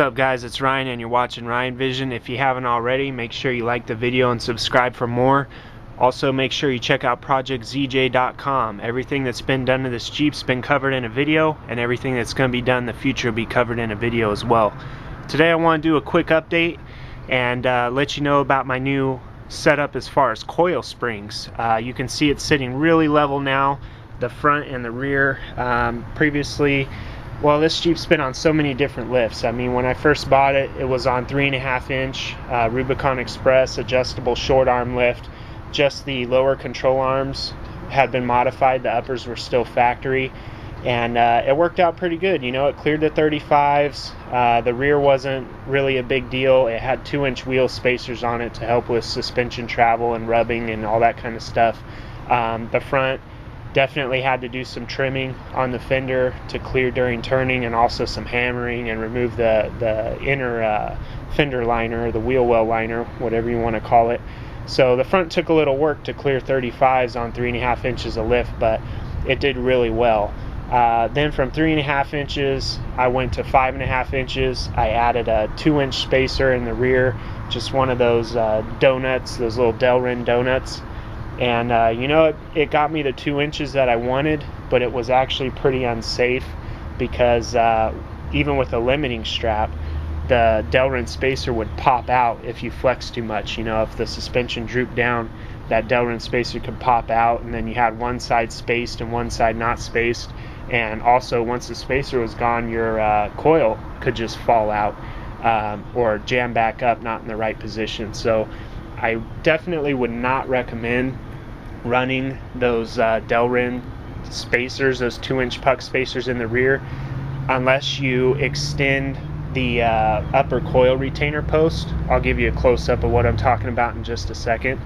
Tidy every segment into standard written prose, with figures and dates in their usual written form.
What's up guys, it's Ryan and you're watching Ryan Vision. If you haven't already, make sure you like the video and subscribe for more. Also make sure you check out projectzj.com. Everything that's been done to this Jeep's been covered in a video, and everything that's going to be done in the future will be covered in a video as well. Today I want to do a quick update and let you know about my new setup as far as coil springs. You can see it's sitting really level now, the front and the rear. Previously, well, this Jeep's been on so many different lifts. I mean, when I first bought it, it was on 3.5 inch Rubicon Express adjustable short arm lift. Just the lower control arms had been modified, the uppers were still factory, and it worked out pretty good. You know, it cleared the 35s. The rear wasn't really a big deal. It had 2-inch wheel spacers on it to help with suspension travel and rubbing and all that kind of stuff. The front definitely had to do some trimming on the fender to clear during turning, and also some hammering and remove the inner fender liner, the wheel well liner, whatever you want to call it. So the front took a little work to clear 35s on 3.5 inches of lift, but it did really well. Then from 3.5 inches I went to 5.5 inches. I added a 2-inch spacer in the rear, just one of those donuts, those little Delrin donuts. And you know, it got me the 2 inches that I wanted, but it was actually pretty unsafe because even with a limiting strap, the Delrin spacer would pop out if you flex too much. You know, if the suspension drooped down, that Delrin spacer could pop out, and then you had one side spaced and one side not spaced. And also, once the spacer was gone, your coil could just fall out or jam back up, not in the right position. So I definitely would not recommend running those Delrin spacers, those 2-inch puck spacers in the rear, unless you extend the upper coil retainer post. I'll give you a close-up of what I'm talking about in just a second.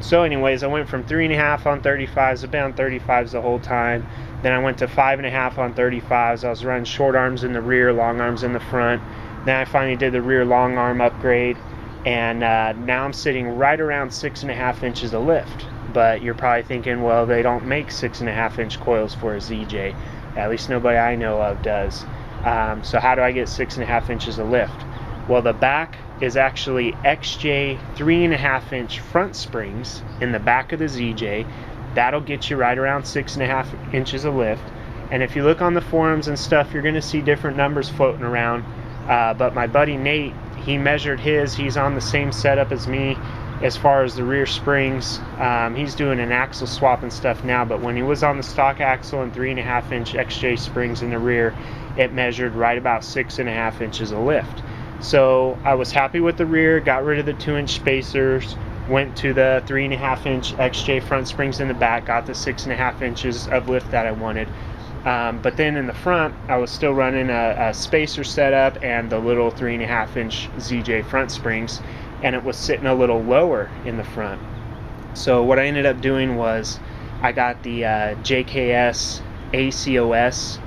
So anyways, I went from 3.5 on 35s. I've been on 35s the whole time. Then I went to 5.5 on 35s. I was running short arms in the rear, long arms in the front. Then I finally did the rear long arm upgrade, and now I'm sitting right around 6.5 inches of lift. But you're probably thinking, well, they don't make 6.5 inch coils for a ZJ. At least nobody I know of does. So how do I get 6.5 inches of lift? Well, the back is actually XJ 3.5 inch front springs in the back of the ZJ. That'll get you right around 6.5 inches of lift. And if you look on the forums and stuff, you're going to see different numbers floating around. But my buddy Nate, he measured his. He's on the same setup as me as far as the rear springs. He's doing an axle swap and stuff now, but when he was on the stock axle and 3.5 inch XJ springs in the rear, it measured right about 6.5 inches of lift. So I was happy with the rear, got rid of the 2-inch spacers, went to the 3.5 inch XJ front springs in the back, got the 6.5 inches of lift that I wanted. But then in the front, I was still running a spacer setup and the little 3.5 inch ZJ front springs, and it was sitting a little lower in the front. So what I ended up doing was I got the JKS ACOS,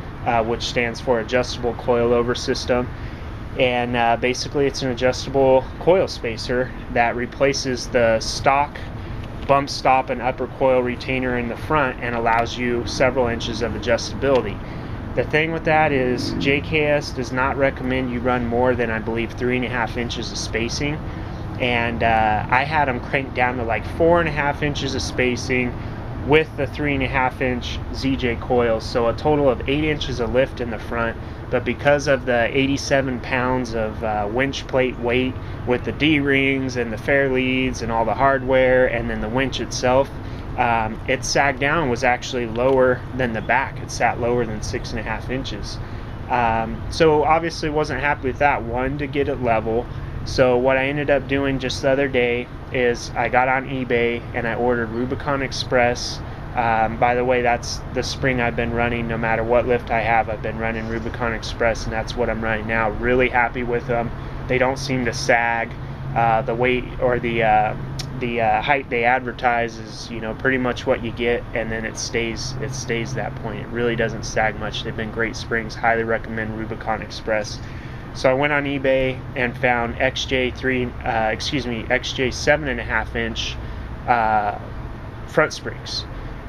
which stands for Adjustable Coilover System, and basically it's an adjustable coil spacer that replaces the stock bump stop and upper coil retainer in the front and allows you several inches of adjustability. The thing with that is JKS does not recommend you run more than, I believe, 3.5 inches of spacing, and I had them cranked down to like 4.5 inches of spacing with the 3.5 inch ZJ coils, so a total of 8 inches of lift in the front. But because of the 87 pounds of winch plate weight with the D-rings and the fair leads and all the hardware, and then the winch itself, it sagged down, was actually lower than the back. It sat lower than 6.5 inches. So obviously wasn't happy with that. One, to get it level. So what I ended up doing just the other day is I got on eBay and I ordered Rubicon Express. By the way, that's the spring I've been running. No matter what lift I have, I've been running Rubicon Express, and that's what I'm running now. Really happy with them. They don't seem to sag. The weight or the height they advertise is, you know, pretty much what you get, and then it stays that point. It really doesn't sag much. They've been great springs. Highly recommend Rubicon Express. So I went on eBay and found XJ 7.5 inch front springs,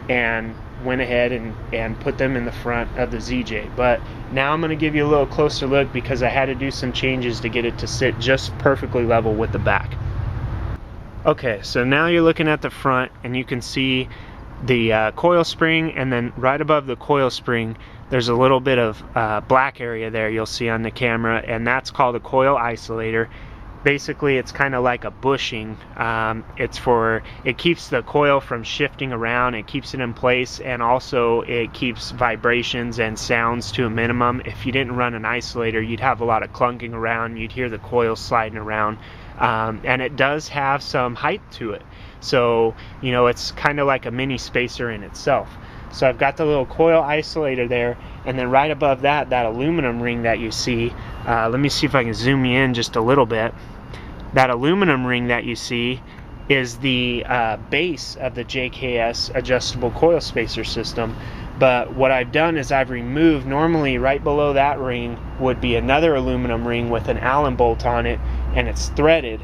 and went ahead and put them in the front of the ZJ. But now I'm going to give you a little closer look because I had to do some changes to get it to sit just perfectly level with the back. Okay, so now you're looking at the front and you can see the coil spring, and then right above the coil spring there's a little bit of black area there you'll see on the camera, and that's called a coil isolator. Basically it's kind of like a bushing. It keeps the coil from shifting around, it keeps it in place, and also it keeps vibrations and sounds to a minimum. If you didn't run an isolator, you'd have a lot of clunking around, you'd hear the coil sliding around, and it does have some height to it. So, you know, it's kind of like a mini spacer in itself. So I've got the little coil isolator there, and then right above that, that aluminum ring that you see, let me see if I can zoom you in just a little bit. That aluminum ring that you see is the base of the JKS adjustable coil spacer system. But what I've done is I've removed, normally right below that ring would be another aluminum ring with an Allen bolt on it, and it's threaded.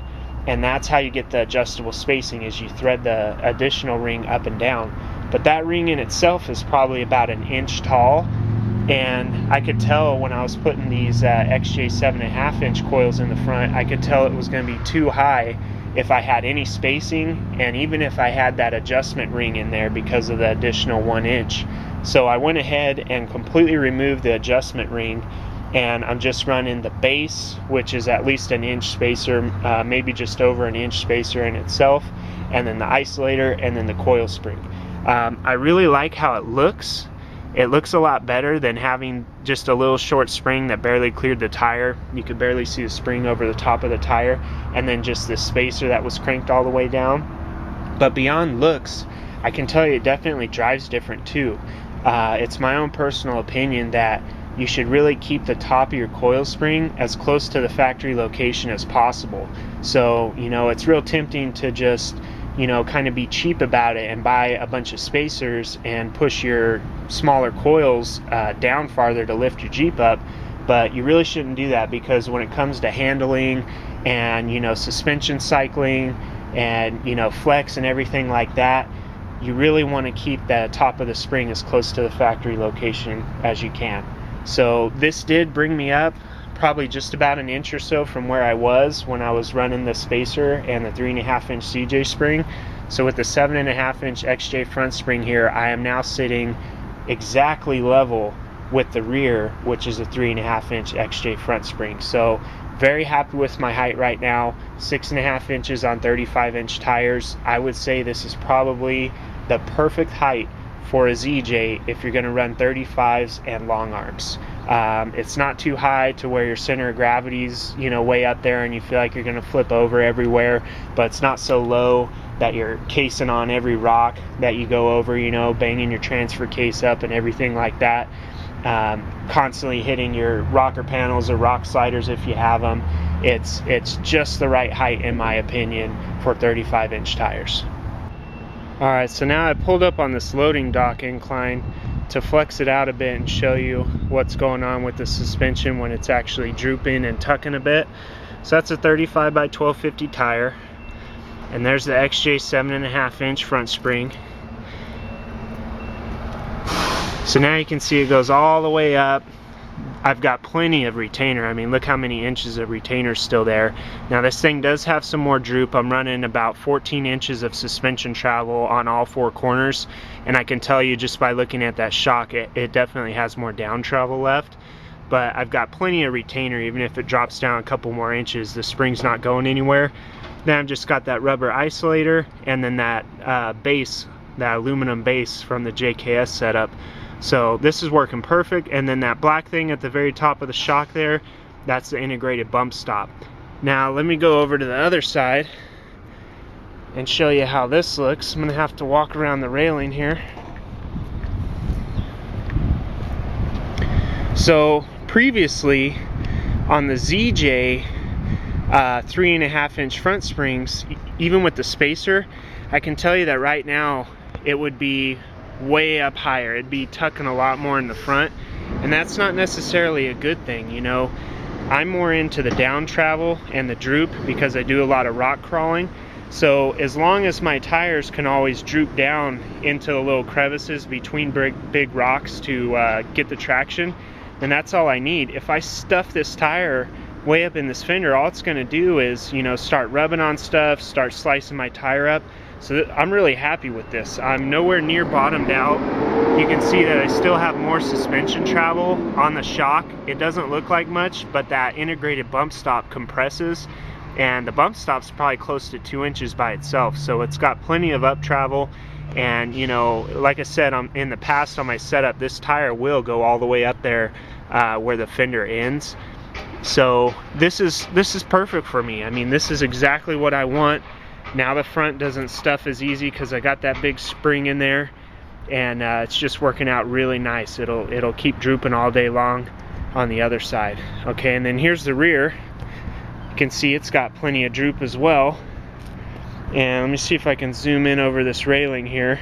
And that's how you get the adjustable spacing, is you thread the additional ring up and down. But that ring in itself is probably about an inch tall, and I could tell when I was putting these XJ 7.5 inch coils in the front, I could tell it was going to be too high if I had any spacing, and even if I had that adjustment ring in there because of the additional 1 inch. So I went ahead and completely removed the adjustment ring, and I'm just running the base, which is at least an inch spacer, maybe just over an inch spacer in itself, and then the isolator, and then the coil spring. I really like how it looks. It looks a lot better than having just a little short spring that barely cleared the tire. You could barely see the spring over the top of the tire, and then just this spacer that was cranked all the way down. But beyond looks, I can tell you it definitely drives different too. It's my own personal opinion that you should really keep the top of your coil spring as close to the factory location as possible. So, you know, it's real tempting to just, you know, kind of be cheap about it and buy a bunch of spacers and push your smaller coils down farther to lift your Jeep up. But you really shouldn't do that, because when it comes to handling and, you know, suspension cycling and, you know, flex and everything like that, you really want to keep the top of the spring as close to the factory location as you can. So this did bring me up probably just about an inch or so from where I was when I was running the spacer and the 3.5 inch CJ spring. So with the 7.5 inch XJ front spring here, I am now sitting exactly level with the rear, which is a 3.5 inch XJ front spring. So very happy with my height right now. 6.5 inches on 35 inch tires. I would say this is probably the perfect height for a ZJ if you're going to run 35s and long arms. It's not too high to where your center of gravity's, you know, way up there and you feel like you're going to flip over everywhere, but it's not so low that you're casing on every rock that you go over, you know, banging your transfer case up and everything like that, constantly hitting your rocker panels or rock sliders if you have them. It's just the right height in my opinion for 35 inch tires. Alright, so now I pulled up on this loading dock incline to flex it out a bit and show you what's going on with the suspension when it's actually drooping and tucking a bit. So that's a 35 by 1250 tire, and there's the XJ 7.5 inch front spring. So now you can see it goes all the way up. I've got plenty of retainer. I mean, look how many inches of retainer still there. Now this thing does have some more droop. I'm running about 14 inches of suspension travel on all four corners, and I can tell you just by looking at that shock, it definitely has more down travel left. But I've got plenty of retainer. Even if it drops down a couple more inches, the spring's not going anywhere. Then I've just got that rubber isolator, and then that base, that aluminum base from the JKS setup. So this is working perfect. And then that black thing at the very top of the shock there, that's the integrated bump stop. Now let me go over to the other side and show you how this looks. I'm gonna have to walk around the railing here. So previously on the ZJ 3.5 inch front springs, even with the spacer, I can tell you that right now it would be way up higher. It'd be tucking a lot more in the front, and that's not necessarily a good thing. You know, I'm more into the down travel and the droop because I do a lot of rock crawling. So as long as my tires can always droop down into the little crevices between big rocks to get the traction, then that's all I need. If I stuff this tire way up in this fender, all it's going to do is, you know, start rubbing on stuff, start slicing my tire up. So I'm really happy with this. I'm nowhere near bottomed out. You can see that I still have more suspension travel on the shock. It doesn't look like much, but that integrated bump stop compresses, and the bump stop's probably close to 2 inches by itself. So it's got plenty of up travel. And you know, like I said, in the past on my setup, this tire will go all the way up there where the fender ends. So this is perfect for me. I mean, this is exactly what I want. Now the front doesn't stuff as easy because I got that big spring in there, and it's just working out really nice. It'll keep drooping all day long on the other side. Okay, and then here's the rear. You can see it's got plenty of droop as well. And let me see if I can zoom in over this railing here.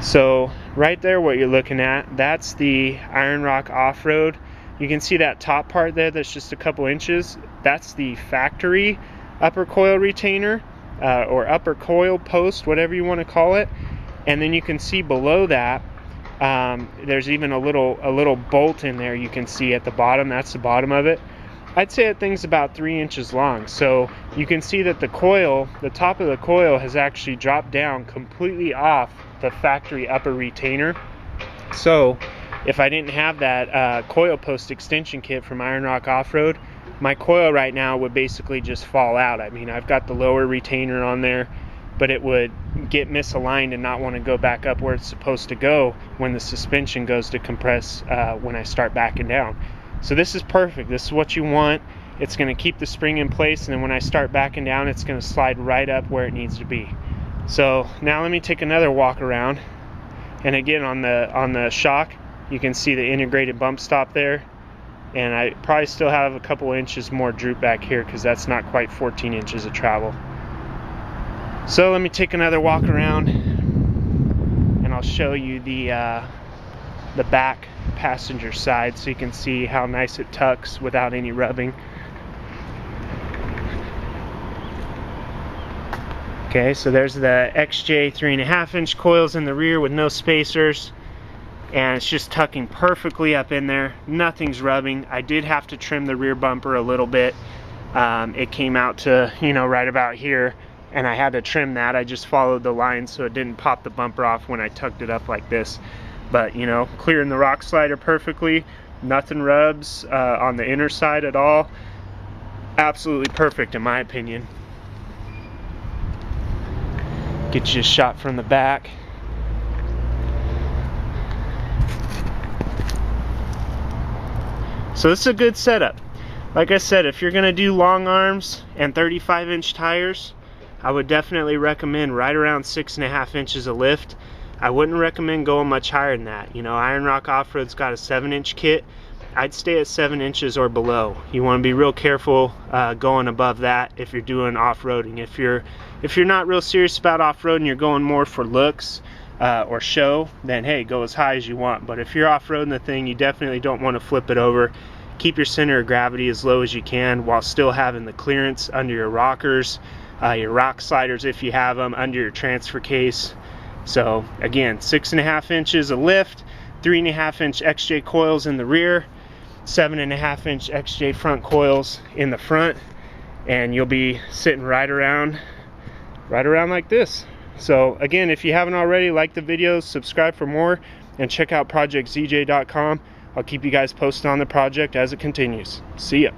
So right there, what you're looking at, that's the Rock Offroad. You can see that top part there that's just a couple inches. That's the factory upper coil retainer, or upper coil post, whatever you want to call it. And then you can see below that, there's even a little bolt in there you can see at the bottom. That's the bottom of it. I'd say that thing's about 3 inches long. So you can see that the coil, the top of the coil, has actually dropped down completely off the factory upper retainer. So if I didn't have that coil post extension kit from Rock Offroad, my coil right now would basically just fall out. I mean, I've got the lower retainer on there, but it would get misaligned and not want to go back up where it's supposed to go when the suspension goes to compress when I start backing down. So this is perfect. This is what you want. It's going to keep the spring in place, and then when I start backing down, it's going to slide right up where it needs to be. So now let me take another walk around, and again on the shock, you can see the integrated bump stop there, and I probably still have a couple inches more droop back here because that's not quite 14 inches of travel. So let me take another walk around, and I'll show you the back passenger side so you can see how nice it tucks without any rubbing. Okay, so there's the XJ 3.5 inch coils in the rear with no spacers, and it's just tucking perfectly up in there. Nothing's rubbing. I did have to trim the rear bumper a little bit. It came out to, you know, right about here, and I had to trim that. I just followed the line so it didn't pop the bumper off when I tucked it up like this. But you know, clearing the rock slider perfectly, nothing rubs on the inner side at all. Absolutely perfect in my opinion. Get you a shot from the back. So this is a good setup. Like I said, if you're gonna do long arms and 35-inch tires, I would definitely recommend right around 6.5 inches of lift. I wouldn't recommend going much higher than that. You know, Rock Offroad's got a 7-inch kit. I'd stay at 7 inches or below. You want to be real careful going above that if you're doing off-roading. If you're not real serious about off-roading, you're going more for looks or show, then hey, go as high as you want. But if you're off-roading the thing, you definitely don't want to flip it over. Keep your center of gravity as low as you can while still having the clearance under your rockers, your rock sliders if you have them, under your transfer case. So again, 6.5 inches of lift, 3.5 inch XJ coils in the rear, 7.5 inch XJ front coils in the front, and you'll be sitting right around like this. So again, if you haven't already, like the videos, subscribe for more, and check out projectzj.com. I'll keep you guys posted on the project as it continues. See ya.